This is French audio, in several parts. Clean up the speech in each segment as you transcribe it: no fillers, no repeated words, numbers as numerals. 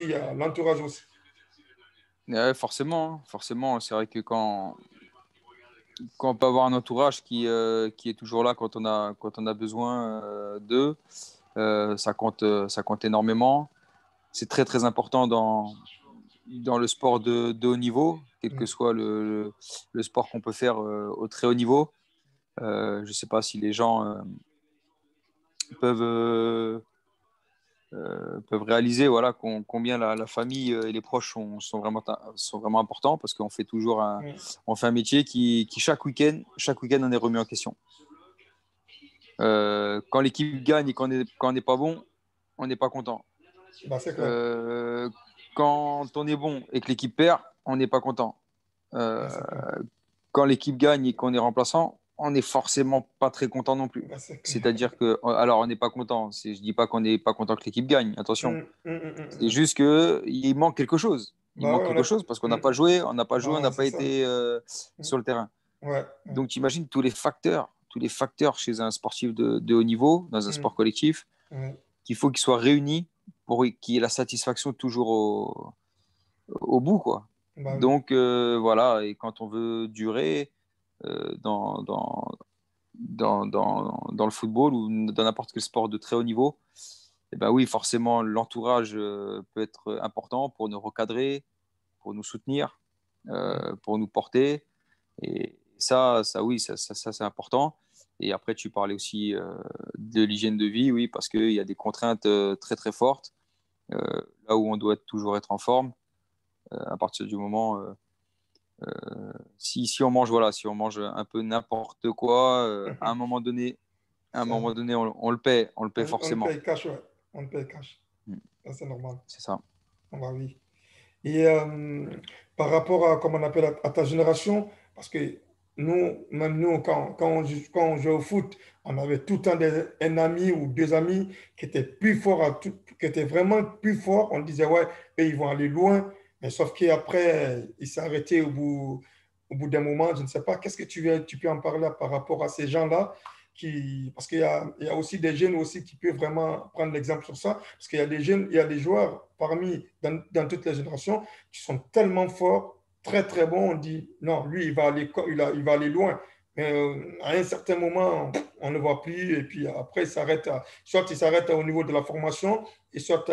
il y a l'entourage aussi. Ouais, forcément, hein. Forcément, c'est vrai que quand on peut avoir un entourage qui est toujours là quand on a besoin d'eux, ça compte énormément. C'est très, très important dans le sport de haut niveau, quel que Mm. soit le sport qu'on peut faire au très haut niveau. Je ne sais pas si les gens peuvent, euh, peuvent réaliser voilà, combien la famille et les proches sont vraiment importants parce qu'on fait toujours Mm. on fait un métier qui chaque week-end, on est remis en question. Quand l'équipe gagne et quand on n'est pas bon, on n'est pas content. Bah, c'est clair. Euh, Quand on est bon et que l'équipe perd, on n'est pas content. Bah, Euh, c'est clair. Quand l'équipe gagne et qu'on est remplaçant, on n'est forcément pas très content non plus. Bah, c'est clair. C'est-à-dire que, alors on n'est pas content. Je dis pas qu'on n'est pas content que l'équipe gagne. Attention. Mm, mm, mm, C'est mm. juste que il manque quelque chose. Il Bah manque ouais, quelque chose parce qu'on n'a mm. pas joué, on n'a pas joué, on Bah, n'a c'est pas ça. été Mm. sur le terrain. Ouais, ouais. Donc, tu imagines tous les facteurs chez un sportif de haut niveau, dans un Mm. sport collectif, Ouais. qu'il faut qu'ils soient réunis pour qu'il y ait la satisfaction toujours au bout, quoi. Bah oui. Donc, voilà, et quand on veut durer dans, dans le football ou dans n'importe quel sport de très haut niveau, eh ben oui, forcément, l'entourage peut être important pour nous recadrer, pour nous soutenir, Mm. pour nous porter. Et oui, ça c'est important. Et après, tu parlais aussi de l'hygiène de vie, oui, parce qu'il y a des contraintes très, très fortes, euh, là où on doit toujours être en forme, à partir du moment, si on mange, voilà, si on mange un peu n'importe quoi, à un moment Ça, donné, on le paie on le forcément. paye cash, ouais. On le paye cash. Mm. Ça, c'est normal. C'est ça. Ah bah oui. Et par rapport à, comment on appelle, à ta génération, parce que nous, même nous, quand on jouait au foot, on avait tout le temps un ami ou deux amis qui étaient plus forts, qui étaient vraiment plus forts. On disait, ouais, eux, ils vont aller loin. Mais sauf qu'après, ils s'est arrêté au bout d'un moment. Je ne sais pas, qu'est-ce que tu peux en parler par rapport à ces gens-là parce il y a aussi des jeunes aussi qui peuvent vraiment prendre l'exemple sur ça. Parce qu'il y a des jeunes, il y a des joueurs dans toutes les générations qui sont tellement forts, très très bons, on dit non, lui il va aller loin. Mais à un certain moment, on ne le voit plus et puis après soit il s'arrête au niveau de la formation et soit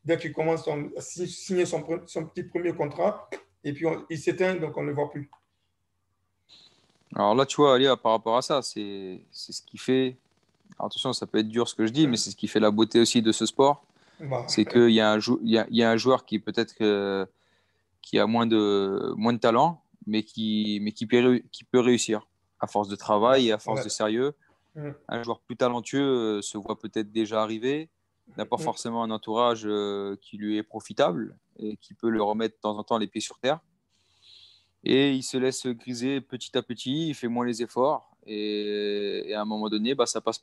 dès qu'il commence à signer son petit premier contrat et puis il s'éteint donc on ne le voit plus. Alors là, tu vois, Alia, par rapport à ça, c'est ce qui fait. Alors attention, ça peut être dur ce que je dis, mais c'est ce qui fait la beauté aussi de ce sport. Bah, C'est qu'il y a il y a un joueur qui peut-être qui a moins de talent, mais qui peut réussir à force de travail et à force ouais. de sérieux. Mm, Un joueur plus talentueux se voit peut-être déjà arriver, n'a pas mm, forcément un entourage qui lui est profitable et qui peut le remettre de temps en temps les pieds sur terre. Et il se laisse griser petit à petit, il fait moins les efforts et à un moment donné, bah, ça passe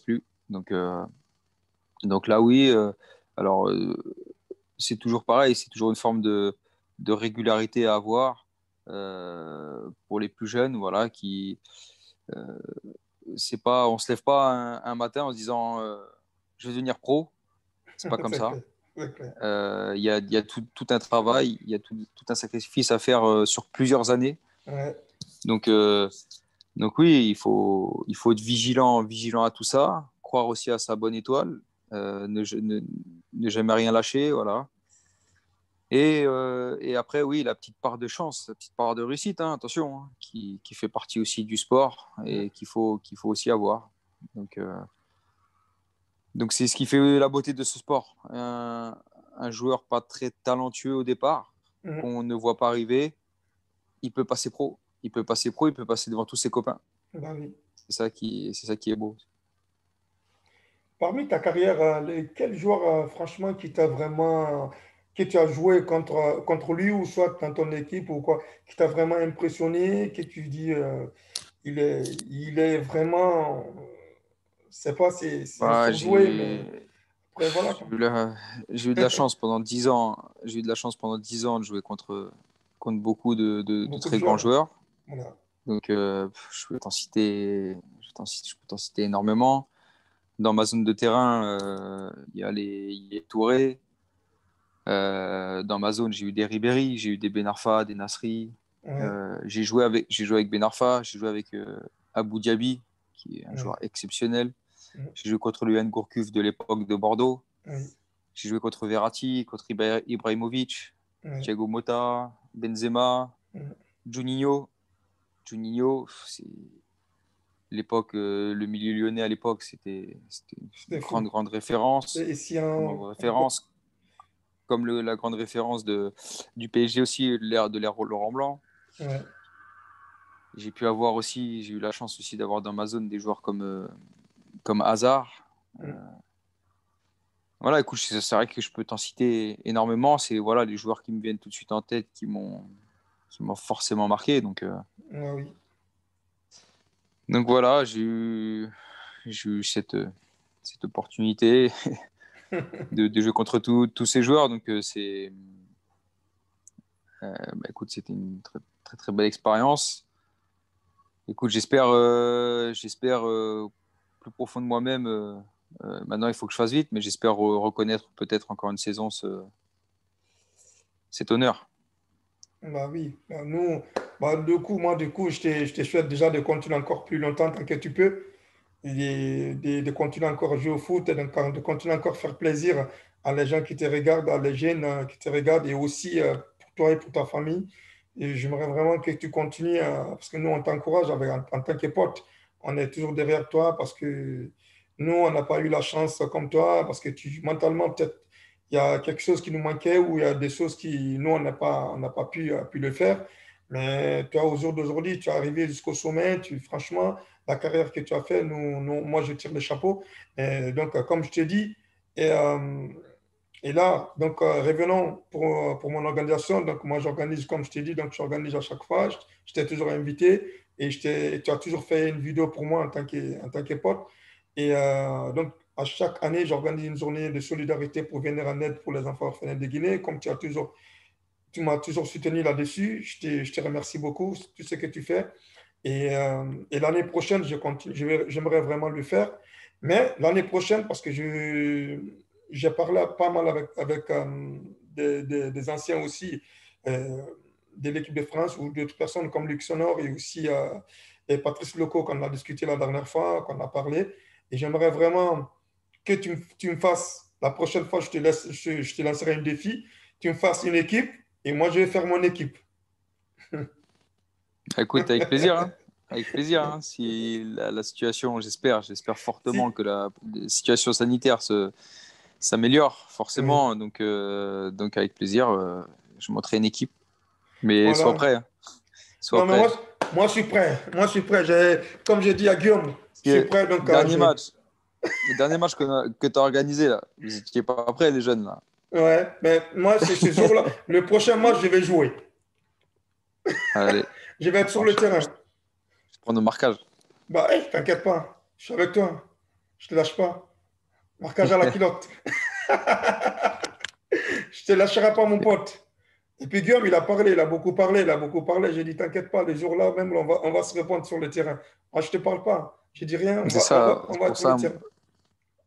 plus. Donc là, oui, alors c'est toujours pareil, c'est toujours une forme de régularité à avoir pour les plus jeunes, voilà, euh, c'est pas, on se lève pas un matin en se disant je vais devenir pro, c'est pas comme c'est ça. clair, c'est clair. Il y a tout un travail, il y a tout un sacrifice à faire sur plusieurs années. Ouais, Donc, donc oui, il faut être vigilant à tout ça, croire aussi à sa bonne étoile, ne jamais rien lâcher, voilà. Et après, oui, la petite part de chance, la petite part de réussite, hein, attention, hein, qui fait partie aussi du sport mm, et qu'il faut aussi avoir. Donc, donc c'est ce qui fait la beauté de ce sport. Un joueur pas très talentueux au départ, mm. qu'on ne voit pas arriver, il peut passer pro. Il peut passer pro, il peut passer devant tous ses copains. Bah oui. C'est ça qui est beau. Parmi ta carrière, quel joueur, franchement, qui t'a vraiment, qui tu as joué contre lui ou soit dans ton équipe ou quoi, qui t'a vraiment impressionné, que tu dis, il est vraiment, c'est pas, c'est un Bah, surdoué, mais après, voilà, quoi. j'ai eu de la chance pendant 10 ans. J'ai eu de la chance pendant 10 ans de jouer contre beaucoup de Beaucoup de très grands joueurs. joueurs. Voilà. Donc, je peux t'en citer énormément. Dans ma zone de terrain, il y a Touré, Dans ma zone, j'ai eu des Ribéry, j'ai eu des Ben Arfa, des Nasri. Ouais, J'ai joué avec Ben Arfa, j'ai joué avec Abou Diaby, qui est un joueur ouais, exceptionnel. ouais, J'ai joué contre le Yann Gourcuff de l'époque de Bordeaux. ouais, J'ai joué contre Verratti, contre Ibrahimovic, ouais, Thiago Motta, Benzema, ouais. Juninho. Juninho, c'est l'époque, le milieu lyonnais à l'époque, c'était une C'était grande, fou. grande référence. Et si Grande référence, comme la grande référence du PSG aussi, l'ère Laurent Blanc. ouais, J'ai eu la chance aussi d'avoir dans ma zone des joueurs comme Hazard. ouais, Voilà, écoute, c'est vrai que je peux t'en citer énormément. C'est voilà, les joueurs qui me viennent tout de suite en tête qui m'ont forcément marqué. ouais, oui. Donc voilà, j'ai eu cette opportunité de jouer contre tous ces joueurs. Bah, écoute, c'était une très, très, très belle expérience. Écoute, j'espère plus profond de moi-même. Maintenant, il faut que je fasse vite, mais j'espère reconnaître peut-être encore une saison cet honneur. Bah oui, bah nous, bah du coup, je te souhaite déjà de continuer encore plus longtemps tant que tu peux, et de continuer encore à jouer au foot, et de continuer encore à faire plaisir à les gens qui te regardent, à les jeunes qui te regardent, et aussi pour toi et pour ta famille. Et j'aimerais vraiment que tu continues, parce que nous, on t'encourage en tant que pote. On est toujours derrière toi parce que nous, on n'a pas eu la chance comme toi, parce que mentalement, peut-être, il y a quelque chose qui nous manquait ou il y a des choses qui, nous, on n'a pas pu le faire. Mais toi, au jour d'aujourd'hui, tu es arrivé jusqu'au sommet. Franchement, la carrière que tu as fait, moi, je tire le chapeau. Et donc, comme je t'ai dit, et, euh, et là, donc, revenons pour mon organisation. Donc, moi, j'organise, comme je t'ai dit, donc, j'organise à chaque fois. Je t'ai toujours invité et tu as toujours fait une vidéo pour moi en tant que pote. Et donc, à chaque année, j'organise une journée de solidarité pour venir en aide pour les enfants orphelins de Guinée. Comme tu m'as toujours soutenu là-dessus, je te remercie beaucoup, tout ce que tu fais. Et l'année prochaine, j'aimerais vraiment le faire. Mais l'année prochaine, parce que j'ai parlé pas mal avec des anciens aussi euh, de l'équipe de France ou d'autres personnes comme Luc Sonor et aussi et Patrice Loco, qu'on a discuté la dernière fois, qu'on a parlé. Et j'aimerais vraiment que tu me fasses, la prochaine fois, je te lancerai un défi, tu me fasses une équipe et moi, je vais faire mon équipe. Écoute, avec plaisir, hein. Avec plaisir, hein. Si la situation, j'espère fortement Si, que la situation sanitaire s'améliore, oui, forcément. Donc avec plaisir, je monterai une équipe. Mais sois voilà. prêt, hein. Sois Non, mais prêt. moi, je suis prêt. Moi, je suis prêt. Comme j'ai dit à Guillaume, Parce je suis que prêt. Donc, dernier match, le dernier match que tu as organisé, là, vous n'étiez pas prêts, les jeunes, là. ouais, mais moi, c'est ce jour-là. Le prochain match, je vais jouer. Allez, Je vais être sur attends, le terrain. je prends nos marquages. Bah, hey, t'inquiète pas. Je suis avec toi. Je te lâche pas. Marquage à la culotte. Je te lâcherai pas, mon pote. Et puis Guillaume, il a parlé, il a beaucoup parlé, il a beaucoup parlé. J'ai dit, t'inquiète pas, les jours-là même, on va se répondre sur le terrain. Moi, je te parle pas. Je dis rien, C'est ça, on c'est va être pour sur le ça, terrain.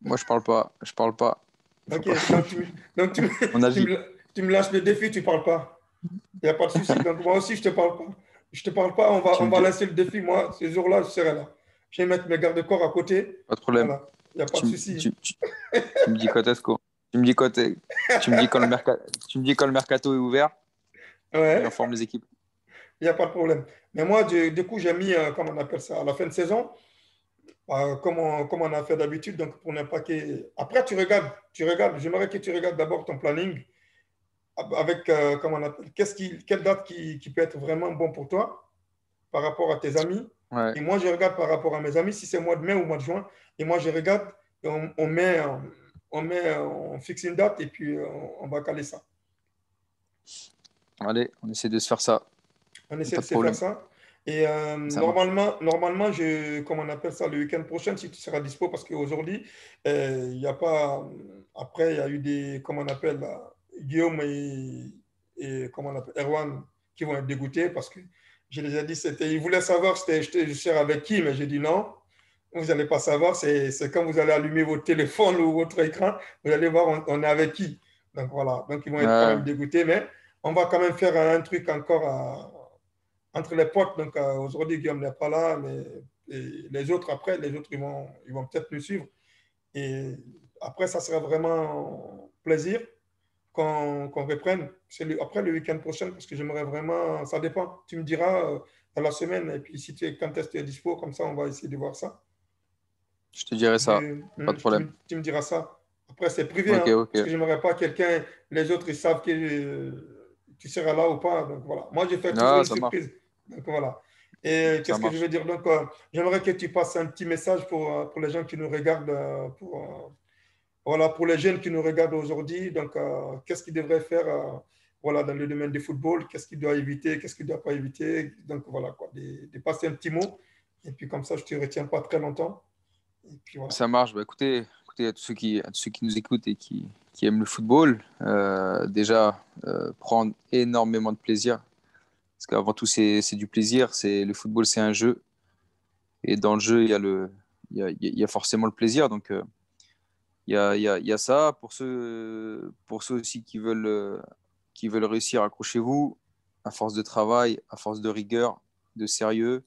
moi, je parle pas. Je parle pas. Il faut Ok, pas. donc On agit. tu me lâches le défi, tu parles pas. Il n'y a pas de souci. Donc moi aussi, je te parle pas. Je te parle pas, Tu on me va dis, lancer le défi. Moi, ces jours-là, je serai là. Je vais mettre mes garde-corps à côté. pas de problème. Voilà, il n'y a pas de Tu, me- souci. tu, tu, tu me dis quand est-ce qu'on. Tu me dis tu me dis tu me dis quand le mercato est ouvert et on Ouais, forme les équipes. il n'y a pas de problème. Mais moi, du coup, j'ai mis, comment on appelle ça, à la fin de saison, comme on a fait d'habitude, donc pour ne pas que... Après, tu regardes. J'aimerais que tu regardes d'abord ton planning avec, comment on appelle, quelle date qui peut être vraiment bon pour toi par rapport à tes amis. Ouais. Et moi, je regarde par rapport à mes amis, si c'est mois de mai ou mois de juin. Et moi, je regarde et on fixe une date et puis on va caler ça. Allez, on essaie de se faire ça. On essaie Pas de de se faire problème. ça. Et Ça marche. normalement, comment on appelle ça, le week-end prochain, si tu seras dispo, parce qu'aujourd'hui, il y a pas. Après, il y a eu comment on appelle, là, Guillaume et comment on appelle, Erwan, qui vont être dégoûtés parce que je les ai dit, ils voulaient savoir je serais avec qui, mais j'ai dit non. Vous n'allez pas savoir, c'est quand vous allez allumer votre téléphone ou votre écran, vous allez voir, on est avec qui. Donc voilà, donc ils vont être quand même Ouais, dégoûtés, mais on va quand même faire un truc encore entre les potes. Donc aujourd'hui, Guillaume n'est pas là, mais et les autres après, les autres, ils vont peut-être nous suivre. Et après, ça sera vraiment plaisir qu'on reprenne. Après le week-end prochain, parce que j'aimerais vraiment, ça dépend. Tu me diras dans la semaine, et puis si tu es, quand est-ce que tu es dispo, comme ça, on va essayer de voir ça. je te dirai ça, pas de problème. Tu me diras ça. Après, c'est privé, Ok, hein, parce que ok. j'aimerais pas quelqu'un, les autres, ils savent que tu seras là ou pas. Donc voilà. Moi, je fais toujours Ah, une ça marche, surprise. Donc voilà. Et ça qu'est-ce que je veux marche. dire? Donc, j'aimerais que tu passes un petit message pour les gens qui nous regardent, voilà, pour les jeunes qui nous regardent aujourd'hui. Donc, qu'est-ce qu'ils devraient faire voilà, dans le domaine du football? Qu'est-ce qu'ils doivent éviter? Qu'est-ce qu'ils ne doivent pas éviter? Donc voilà, quoi, de passer un petit mot. Et puis comme ça, je ne te retiens pas très longtemps. Et puis voilà. Ça marche. Bah, écoutez à tous ceux qui nous écoutent et qui aiment le football, déjà, prendre énormément de plaisir. Parce qu'avant tout, c'est du plaisir. Le football, c'est un jeu. Et dans le jeu, il y a forcément le plaisir. Donc, il y a ça. Pour ceux aussi qui veulent réussir, accrochez-vous. À force de travail, à force de rigueur, de sérieux,